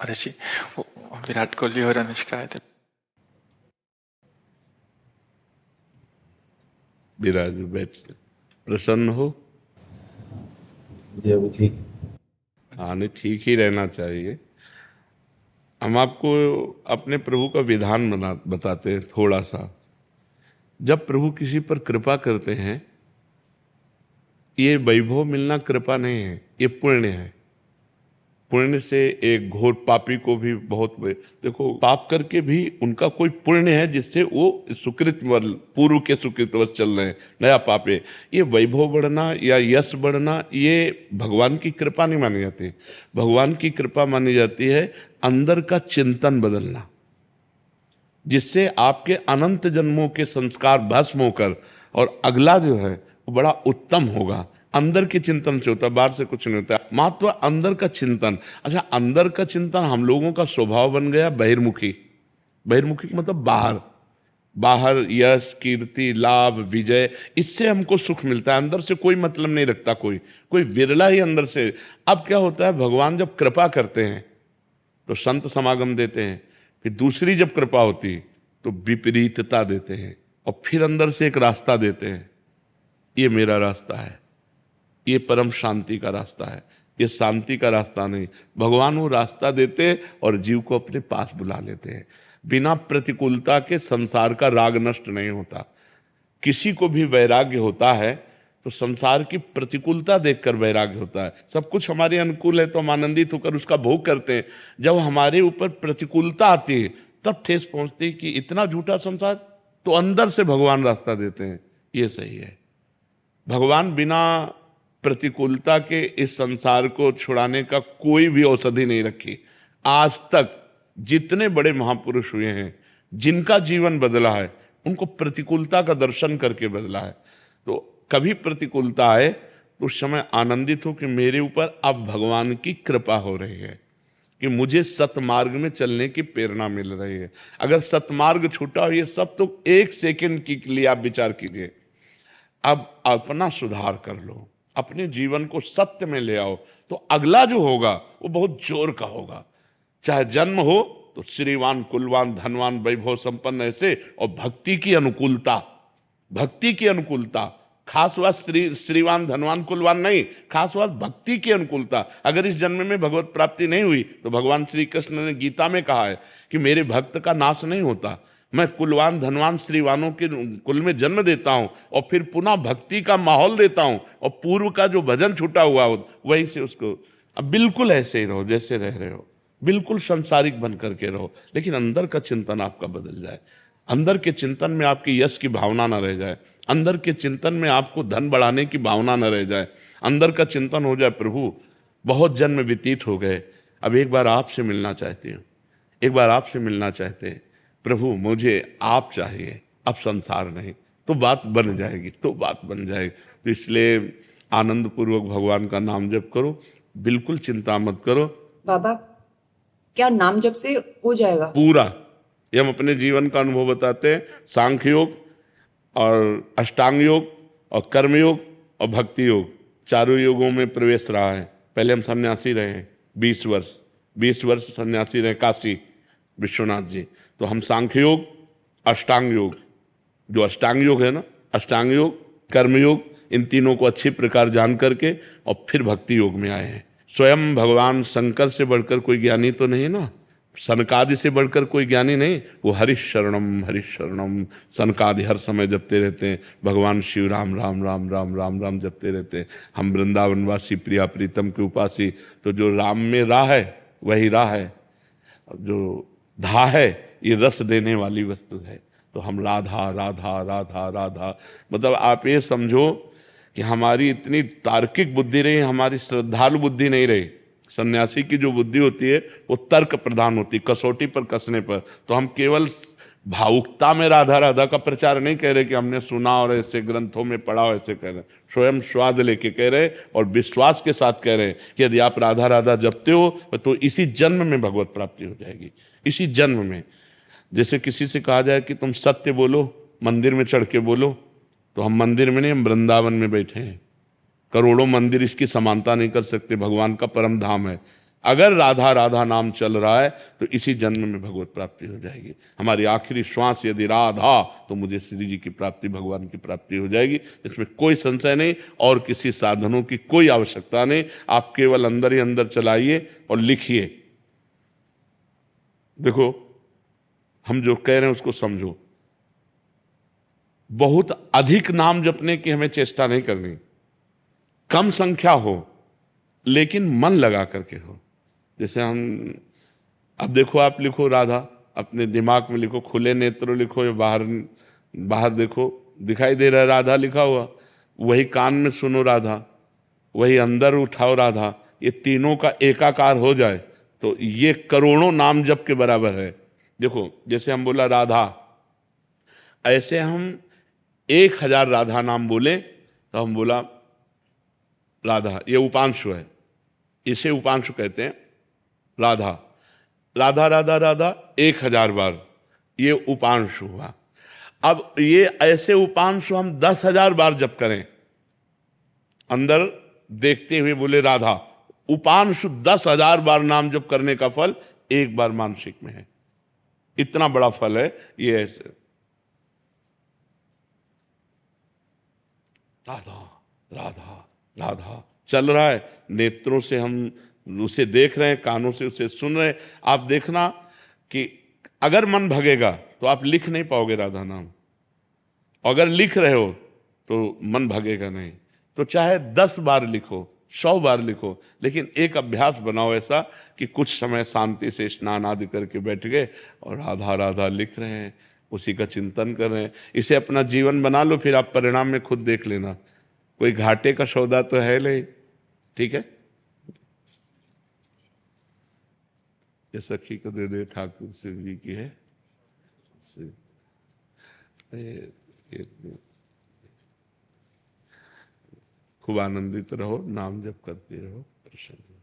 अरे जी, वो विराट कोहली और अनुष्का आए थे। विराज बैठ प्रसन्न हो। जी अभी ठीक। हाँ, नहीं, ठीक ही रहना चाहिए। हम आपको अपने प्रभु का विधान बताते हैं थोड़ा सा। जब प्रभु किसी पर कृपा करते हैं, ये वैभव मिलना कृपा नहीं है, ये पुण्य है। पुण्य से एक घोर पापी को भी देखो, पाप करके भी उनका कोई पुण्य है जिससे वो सुकृत पूर्व के सुकृतवश चल रहे हैं, नया पाप है। ये वैभव बढ़ना या यश बढ़ना, ये भगवान की कृपा नहीं मानी जाती। भगवान की कृपा मानी जाती है अंदर का चिंतन बदलना, जिससे आपके अनंत जन्मों के संस्कार भस्म होकर और अगला जो है वो बड़ा उत्तम होगा। अंदर के चिंतन से होता है, बाहर से कुछ नहीं होता। मात्र अंदर का चिंतन। अच्छा, अंदर का चिंतन हम लोगों का स्वभाव बन गया बहिर्मुखी। बहिर्मुखी मतलब बाहर, बाहर यश कीर्ति लाभ विजय, इससे हमको सुख मिलता है। अंदर से कोई मतलब नहीं रखता कोई, कोई विरला ही अंदर से। अब क्या होता है, भगवान जब कृपा करते हैं तो संत समागम देते हैं, फिर दूसरी जब कृपा होती तो विपरीतता देते हैं, और फिर अंदर से एक रास्ता देते हैं, ये मेरा रास्ता है, ये परम शांति का रास्ता है, ये शांति का रास्ता नहीं। भगवान वो रास्ता देते हैं और जीव को अपने पास बुला लेते हैं। बिना प्रतिकूलता के संसार का राग नष्ट नहीं होता। किसी को भी वैराग्य होता है तो संसार की प्रतिकूलता देखकर वैराग्य होता है। सब कुछ हमारे अनुकूल है तो हम आनंदित होकर उसका भोग करते हैं। जब हमारे ऊपर प्रतिकूलता आती है तब ठेस पहुंचती है कि इतना झूठा संसार, तो अंदर से भगवान रास्ता देते हैं, ये सही है। भगवान बिना प्रतिकूलता के इस संसार को छुड़ाने का कोई भी औषधि नहीं रखी। आज तक जितने बड़े महापुरुष हुए हैं, जिनका जीवन बदला है, उनको प्रतिकूलता का दर्शन करके बदला है। तो कभी प्रतिकूलता आए तो उस समय आनंदित हो कि मेरे ऊपर अब भगवान की कृपा हो रही है, कि मुझे सतमार्ग में चलने की प्रेरणा मिल रही है। अगर सतमार्ग छूटा हो, ये सब तो एक सेकंड के लिए आप विचार कीजिए। अब अपना सुधार कर लो, अपने जीवन को सत्य में ले आओ, तो अगला जो होगा वो बहुत जोर का होगा। चाहे जन्म हो तो श्रीवान कुलवान धनवान वैभव संपन्न ऐसे, और भक्ति की अनुकूलता, भक्ति की अनुकूलता। खास बात श्रीवान धनवान कुलवान नहीं, खास बात भक्ति की अनुकूलता। अगर इस जन्म में भगवत प्राप्ति नहीं हुई तो भगवान श्री कृष्ण ने गीता में कहा है कि मेरे भक्त का नाश नहीं होता, मैं कुलवान धनवान श्रीवानों के कुल में जन्म देता हूं और फिर पुनः भक्ति का माहौल देता हूं, और पूर्व का जो भजन छूटा हुआ हो वहीं से उसको। अब बिल्कुल ऐसे ही रहो जैसे रह रहे हो, बिल्कुल संसारिक बन करके रहो, लेकिन अंदर का चिंतन आपका बदल जाए। अंदर के चिंतन में आपकी यश की भावना न रह जाए, अंदर के चिंतन में आपको धन बढ़ाने की भावना न रह जाए। अंदर का चिंतन हो जाए, प्रभु बहुत जन्म व्यतीत हो गए, अब एक बार आपसे मिलना चाहती हूँ, एक बार आपसे मिलना चाहते हैं प्रभु, मुझे आप चाहिए, अब संसार नहीं। तो बात बन जाएगी, तो बात बन जाएगी। तो इसलिए आनंद पूर्वक भगवान का नाम जप करो, बिल्कुल चिंता मत करो। बाबा, क्या नाम जप से हो जाएगा? पूरा, ये हम अपने जीवन का अनुभव बताते हैं। सांख्य योग और अष्टांग योग और कर्म योग और भक्ति योग, चारों योगों में प्रवेश रहा है। पहले हम सन्यासी रहे हैं 20 वर्ष सन्यासी रहे काशी विश्वनाथ जी। तो हम सांख्य योग, अष्टांग योग, जो अष्टांग योग है ना, अष्टांग योग कर्म योग, इन तीनों को अच्छी प्रकार जान करके और फिर भक्ति योग में आए हैं। स्वयं भगवान शंकर से बढ़कर कोई ज्ञानी तो नहीं ना, सनकादि से बढ़कर कोई ज्ञानी नहीं। वो हरिशरणम सनकादि हर समय जपते रहते हैं। भगवान शिव राम राम राम राम राम राम जपते रहते हैं। हम वृंदावनवासी प्रिया प्रीतम के उपासी, तो जो राम में राह है वही राह है, जो धा है ये रस देने वाली वस्तु है। तो हम राधा राधा राधा राधा, मतलब आप ये समझो कि हमारी इतनी तार्किक बुद्धि रही, हमारी श्रद्धालु बुद्धि नहीं रही। सन्यासी की जो बुद्धि होती है वो तर्क प्रधान होती, कसौटी पर कसने पर। तो हम केवल भावुकता में राधा राधा का प्रचार नहीं कह रहे कि हमने सुना और ऐसे ग्रंथों में पढ़ा हो, ऐसे कह रहे, स्वयं स्वाद लेके कह रहे और विश्वास के साथ कह रहे कि यदि आप राधा राधा जपते हो तो इसी जन्म में भगवत प्राप्ति हो जाएगी, इसी जन्म में। जैसे किसी से कहा जाए कि तुम सत्य बोलो, मंदिर में चढ़ के बोलो, तो हम मंदिर में नहीं, हम वृंदावन में बैठे हैं। करोड़ों मंदिर इसकी समानता नहीं कर सकते, भगवान का परम धाम है। अगर राधा राधा नाम चल रहा है तो इसी जन्म में भगवत प्राप्ति हो जाएगी। हमारी आखिरी श्वास यदि राधा, तो मुझे श्री जी की प्राप्ति, भगवान की प्राप्ति हो जाएगी, इसमें कोई संशय नहीं। और किसी साधनों की कोई आवश्यकता नहीं। आप केवल अंदर ही अंदर चलाइए और लिखिए। देखो, हम जो कह रहे हैं उसको समझो। बहुत अधिक नाम जपने की हमें चेष्टा नहीं करनी, कम संख्या हो लेकिन मन लगा करके हो। जैसे हम, अब देखो, आप लिखो राधा, अपने दिमाग में लिखो, खुले नेत्र लिखो या बाहर बाहर देखो, दिखाई दे रहा है राधा लिखा हुआ। वही कान में सुनो राधा, वही अंदर उठाओ राधा। ये तीनों का एकाकार हो जाए तो ये करोड़ों नाम जप के बराबर है। देखो, जैसे हम बोला राधा, ऐसे हम 1000 राधा नाम बोले तो हम बोला राधा, ये उपांशु है, इसे उपांशु कहते हैं। राधा राधा राधा राधा 1000 बार, ये उपांशु हुआ। अब ये ऐसे उपांशु हम 10,000 बार जप करें, अंदर देखते हुए बोले राधा, उपांशु 10,000 बार नाम जप करने का फल एक बार मानसिक में है। इतना बड़ा फल है ये। ऐसे राधा राधा राधा चल रहा है, नेत्रों से हम उसे देख रहे हैं, कानों से उसे सुन रहे हैं। आप देखना कि अगर मन भगेगा तो आप लिख नहीं पाओगे राधा नाम, अगर लिख रहे हो तो मन भगेगा नहीं। तो चाहे 10 बार लिखो, 100 बार लिखो, लेकिन एक अभ्यास बनाओ ऐसा कि कुछ समय शांति से स्नान आदि करके बैठ गए और राधा राधा लिख रहे हैं, उसी का चिंतन कर रहे हैं। इसे अपना जीवन बना लो, फिर आप परिणाम में खुद देख लेना। कोई घाटे का सौदा तो है नहीं। ठीक है, ये सखी को दे दे, ठाकुर शिव जी की है। खूब आनंदित रहो, नाम जप करते रहो, प्रसन्न।